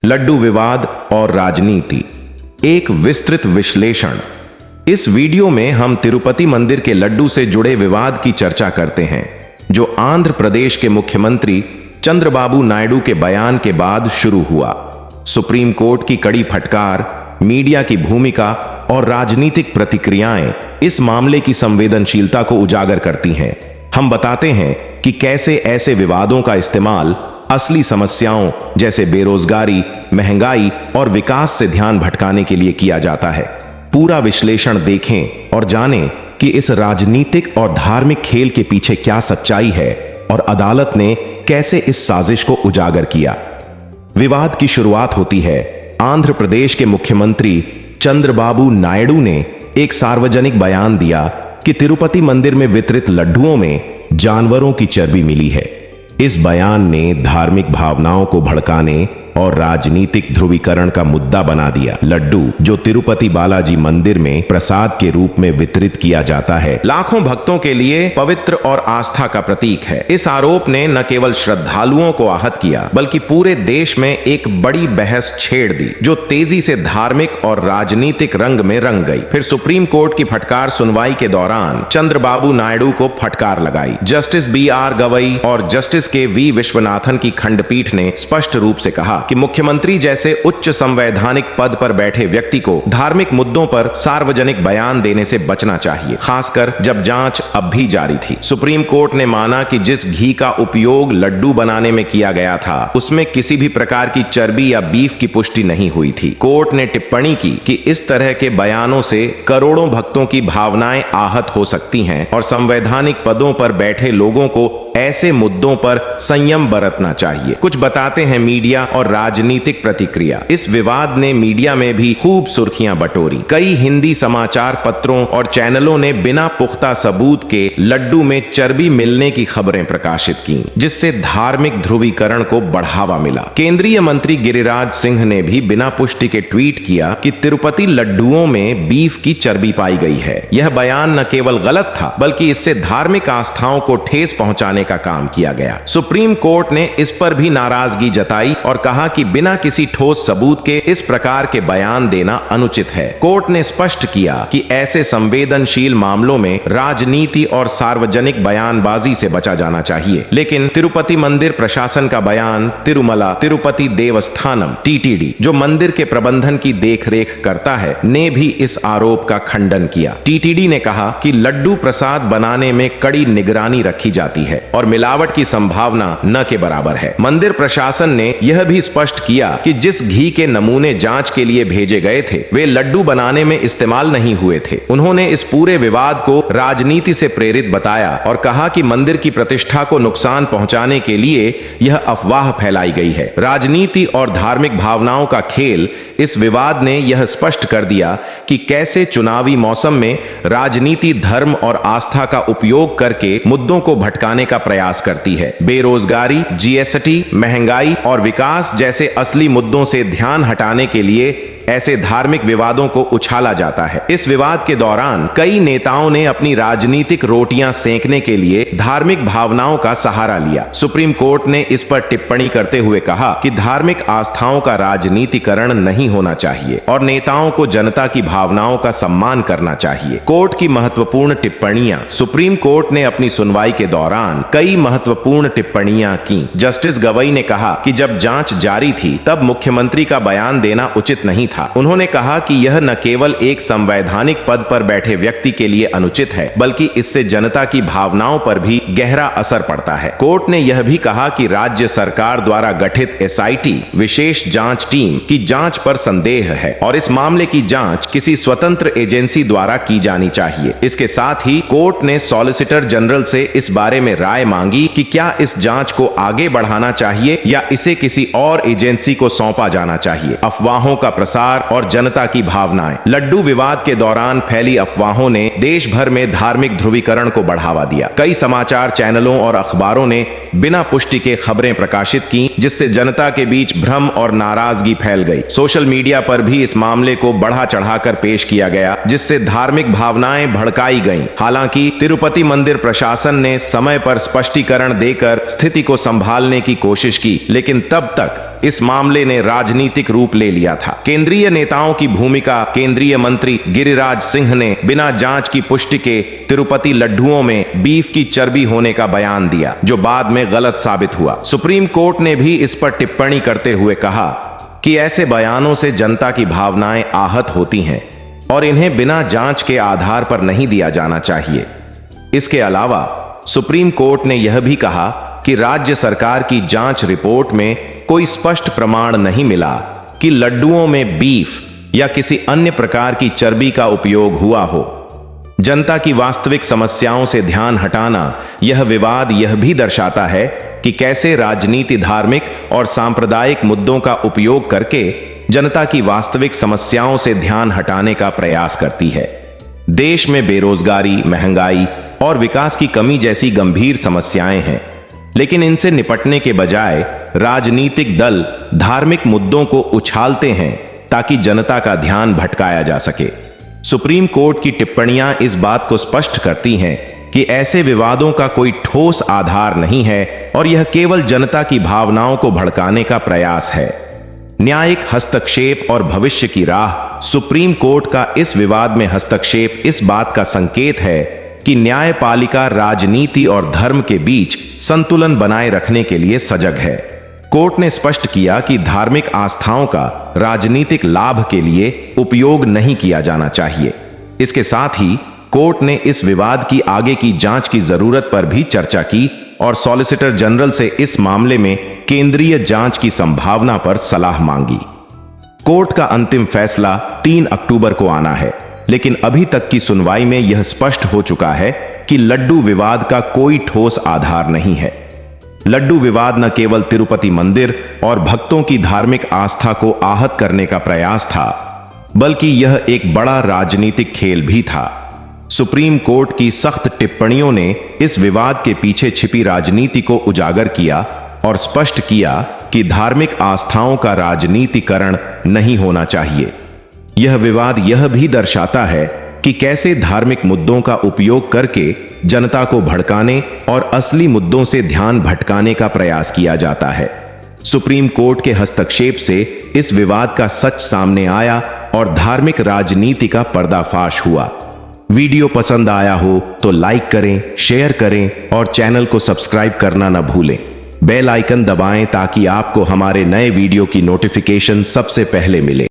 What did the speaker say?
लड्डू विवाद और राजनीति, एक विस्तृत विश्लेषण। इस वीडियो में हम तिरुपति मंदिर के लड्डू से जुड़े विवाद की चर्चा करते हैं, जो आंध्र प्रदेश के मुख्यमंत्री चंद्रबाबू नायडू के बयान के बाद शुरू हुआ। सुप्रीम कोर्ट की कड़ी फटकार, मीडिया की भूमिका और राजनीतिक प्रतिक्रियाएं इस मामले की संवेदनशीलता को उजागर करती हैं। हम बताते हैं कि कैसे ऐसे विवादों का इस्तेमाल असली समस्याओं जैसे बेरोजगारी, महंगाई और विकास से ध्यान भटकाने के लिए किया जाता है। पूरा विश्लेषण देखें और जानें कि इस राजनीतिक और धार्मिक खेल के पीछे क्या सच्चाई है और अदालत ने कैसे इस साजिश को उजागर किया। विवाद की शुरुआत होती है आंध्र प्रदेश के मुख्यमंत्री चंद्रबाबू नायडू ने एक सार्वजनिक बयान दिया कि तिरुपति मंदिर में वितरित लड्डुओं में जानवरों की चर्बी मिली है। इस बयान ने धार्मिक भावनाओं को भड़काने और राजनीतिक ध्रुवीकरण का मुद्दा बना दिया। लड्डू, जो तिरुपति बालाजी मंदिर में प्रसाद के रूप में वितरित किया जाता है, लाखों भक्तों के लिए पवित्र और आस्था का प्रतीक है। इस आरोप ने न केवल श्रद्धालुओं को आहत किया, बल्कि पूरे देश में एक बड़ी बहस छेड़ दी, जो तेजी से धार्मिक और राजनीतिक रंग में रंग गई। फिर सुप्रीम कोर्ट की फटकार सुनवाई के दौरान चंद्रबाबू नायडू को फटकार लगाई। जस्टिस BR गवई और जस्टिस KV विश्वनाथन की खंडपीठ ने स्पष्ट रूप से कहा कि मुख्यमंत्री जैसे उच्च संवैधानिक पद पर बैठे व्यक्ति को धार्मिक मुद्दों पर सार्वजनिक बयान देने से बचना चाहिए, खासकर जब जांच अब भी जारी थी। सुप्रीम कोर्ट ने माना कि जिस घी का उपयोग लड्डू बनाने में किया गया था, उसमें किसी भी प्रकार की चर्बी या बीफ की पुष्टि नहीं हुई थी। कोर्ट ने टिप्पणी की कि इस तरह के बयानों से करोड़ों भक्तों की भावनाएं आहत हो सकती हैं और संवैधानिक पदों पर बैठे लोगों को ऐसे मुद्दों पर संयम बरतना चाहिए। कुछ बताते हैं मीडिया और राजनीतिक प्रतिक्रिया। इस विवाद ने मीडिया में भी खूब सुर्खियां बटोरी। कई हिंदी समाचार पत्रों और चैनलों ने बिना पुख्ता सबूत के लड्डू में चर्बी मिलने की खबरें प्रकाशित की, जिससे धार्मिक ध्रुवीकरण को बढ़ावा मिला। केंद्रीय मंत्री गिरिराज सिंह ने भी बिना पुष्टि के ट्वीट किया कि तिरुपति लड्डुओं में बीफ की चर्बी पाई गई है। यह बयान न केवल गलत था, बल्कि इससे धार्मिक आस्थाओं को ठेस पहुंचाने का काम किया गया। सुप्रीम कोर्ट ने इस पर भी नाराजगी जताई और कहा कि बिना किसी ठोस सबूत के इस प्रकार के बयान देना अनुचित है। कोर्ट ने स्पष्ट किया कि ऐसे संवेदनशील मामलों में राजनीति और सार्वजनिक बयानबाजी से बचा जाना चाहिए। लेकिन तिरुपति मंदिर प्रशासन का बयान, तिरुमला तिरुपति देवस्थानम TTD, जो मंदिर के प्रबंधन की देखरेख करता है, ने भी इस आरोप का खंडन किया। TTD ने कहा कि लड्डू प्रसाद बनाने में कड़ी निगरानी रखी जाती है और मिलावट की संभावना न के बराबर है। मंदिर प्रशासन ने यह भी स्पष्ट किया कि जिस घी के नमूने जांच के लिए भेजे गए थे, वे लड्डू बनाने में इस्तेमाल नहीं हुए थे। उन्होंने इस पूरे विवाद को राजनीति से प्रेरित बताया और कहा कि मंदिर की प्रतिष्ठा को नुकसान पहुंचाने के लिए यह अफवाह फैलाई गई है। राजनीति और धार्मिक भावनाओं का खेल। इस विवाद ने यह स्पष्ट कर दिया कि कैसे चुनावी मौसम में राजनीति धर्म और आस्था का उपयोग करके मुद्दों को भटकाने का प्रयास करती है। बेरोजगारी, GST, महंगाई और विकास जैसे असली मुद्दों से ध्यान हटाने के लिए ऐसे धार्मिक विवादों को उछाला जाता है। इस विवाद के दौरान कई नेताओं ने अपनी राजनीतिक रोटियां सेंकने के लिए धार्मिक भावनाओं का सहारा लिया। सुप्रीम कोर्ट ने इस पर टिप्पणी करते हुए कहा कि धार्मिक आस्थाओं का राजनीतिकरण नहीं होना चाहिए और नेताओं को जनता की भावनाओं का सम्मान करना चाहिए। कोर्ट की महत्वपूर्ण टिप्पणियां। सुप्रीम कोर्ट ने अपनी सुनवाई के दौरान कई महत्वपूर्ण टिप्पणियां की। जस्टिस गवई ने कहा कि जब जांच जारी थी, तब मुख्यमंत्री का बयान देना उचित नहीं था। उन्होंने कहा कि यह न केवल एक संवैधानिक पद पर बैठे व्यक्ति के लिए अनुचित है, बल्कि इससे जनता की भावनाओं पर भी गहरा असर पड़ता है। कोर्ट ने यह भी कहा कि राज्य सरकार द्वारा गठित SIT विशेष जांच टीम की जांच पर संदेह है और इस मामले की जांच किसी स्वतंत्र एजेंसी द्वारा की जानी चाहिए। इसके साथ ही कोर्ट ने सॉलिसिटर जनरल से इस बारे में राय मांगी कि क्या इस जांच को आगे बढ़ाना चाहिए या इसे किसी और एजेंसी को सौंपा जाना चाहिए। अफवाहों का प्रसार और जनता की भावनाएं। लड्डू विवाद के दौरान फैली अफवाहों ने देश भर में धार्मिक ध्रुवीकरण को बढ़ावा दिया। कई समाचार चैनलों और अखबारों ने बिना पुष्टि के खबरें प्रकाशित की, जिससे जनता के बीच भ्रम और नाराजगी फैल गई। सोशल मीडिया पर भी इस मामले को बढ़ा चढ़ाकर पेश किया गया, जिससे धार्मिक भावनाएं भड़काई गईं। हालांकि तिरुपति मंदिर प्रशासन ने समय पर स्पष्टीकरण देकर स्थिति को संभालने की कोशिश की, लेकिन तब तक इस मामले ने राजनीतिक रूप ले लिया था। केंद्रीय नेताओं की भूमिका। केंद्रीय मंत्री गिरिराज सिंह ने बिना जांच की पुष्टि के तिरुपति लड्डुओं में बीफ की चर्बी होने का बयान दिया, जो बाद में गलत साबित हुआ। सुप्रीम कोर्ट ने भी इस पर टिप्पणी करते हुए कहा कि ऐसे बयानों से जनता की भावनाएं आहत होती हैं और इन्हें बिना जांच के आधार पर नहीं दिया जाना चाहिए। इसके अलावा सुप्रीम कोर्ट ने यह भी कहा कि राज्य सरकार की जांच रिपोर्ट में कोई स्पष्ट प्रमाण नहीं मिला कि लड्डुओं में बीफ या किसी अन्य प्रकार की चर्बी का उपयोग हुआ हो। जनता की वास्तविक समस्याओं से ध्यान हटाना यह विवाद यह भी दर्शाता है कि कैसे राजनीति धार्मिक और सांप्रदायिक मुद्दों का उपयोग करके जनता की वास्तविक समस्याओं से ध्यान हटाने का प्रयास करती है। देश में बेरोजगारी, महंगाई और विकास की कमी जैसी गंभीर समस्याएं हैं, लेकिन इनसे निपटने के बजाय राजनीतिक दल धार्मिक मुद्दों को उछालते हैं ताकि जनता का ध्यान भटकाया जा सके। सुप्रीम कोर्ट की टिप्पणियां इस बात को स्पष्ट करती हैं कि ऐसे विवादों का कोई ठोस आधार नहीं है और यह केवल जनता की भावनाओं को भड़काने का प्रयास है। न्यायिक हस्तक्षेप और भविष्य की राह। सुप्रीम कोर्ट का इस विवाद में हस्तक्षेप इस बात का संकेत है कि न्यायपालिका राजनीति और धर्म के बीच संतुलन बनाए रखने के लिए सजग है। कोर्ट ने स्पष्ट किया कि धार्मिक आस्थाओं का राजनीतिक लाभ के लिए उपयोग नहीं किया जाना चाहिए। इसके साथ ही कोर्ट ने इस विवाद की आगे की जांच की जरूरत पर भी चर्चा की और सॉलिसिटर जनरल से इस मामले में केंद्रीय जांच की संभावना पर सलाह मांगी। कोर्ट का अंतिम फैसला 3 अक्टूबर को आना है, लेकिन अभी तक की सुनवाई में यह स्पष्ट हो चुका है कि लड्डू विवाद का कोई ठोस आधार नहीं है। लड्डू विवाद न केवल तिरुपति मंदिर और भक्तों की धार्मिक आस्था को आहत करने का प्रयास था, बल्कि यह एक बड़ा राजनीतिक खेल भी था। सुप्रीम कोर्ट की सख्त टिप्पणियों ने इस विवाद के पीछे छिपी राजनीति को उजागर किया और स्पष्ट किया कि धार्मिक आस्थाओं का राजनीतिकरण नहीं होना चाहिए। यह विवाद यह भी दर्शाता है कि कैसे धार्मिक मुद्दों का उपयोग करके जनता को भड़काने और असली मुद्दों से ध्यान भटकाने का प्रयास किया जाता है। सुप्रीम कोर्ट के हस्तक्षेप से इस विवाद का सच सामने आया और धार्मिक राजनीति का पर्दाफाश हुआ। वीडियो पसंद आया हो तो लाइक करें, शेयर करें और चैनल को सब्सक्राइब करना न भूलें। बेल आइकन दबाएं ताकि आपको हमारे नए वीडियो की नोटिफिकेशन सबसे पहले मिले।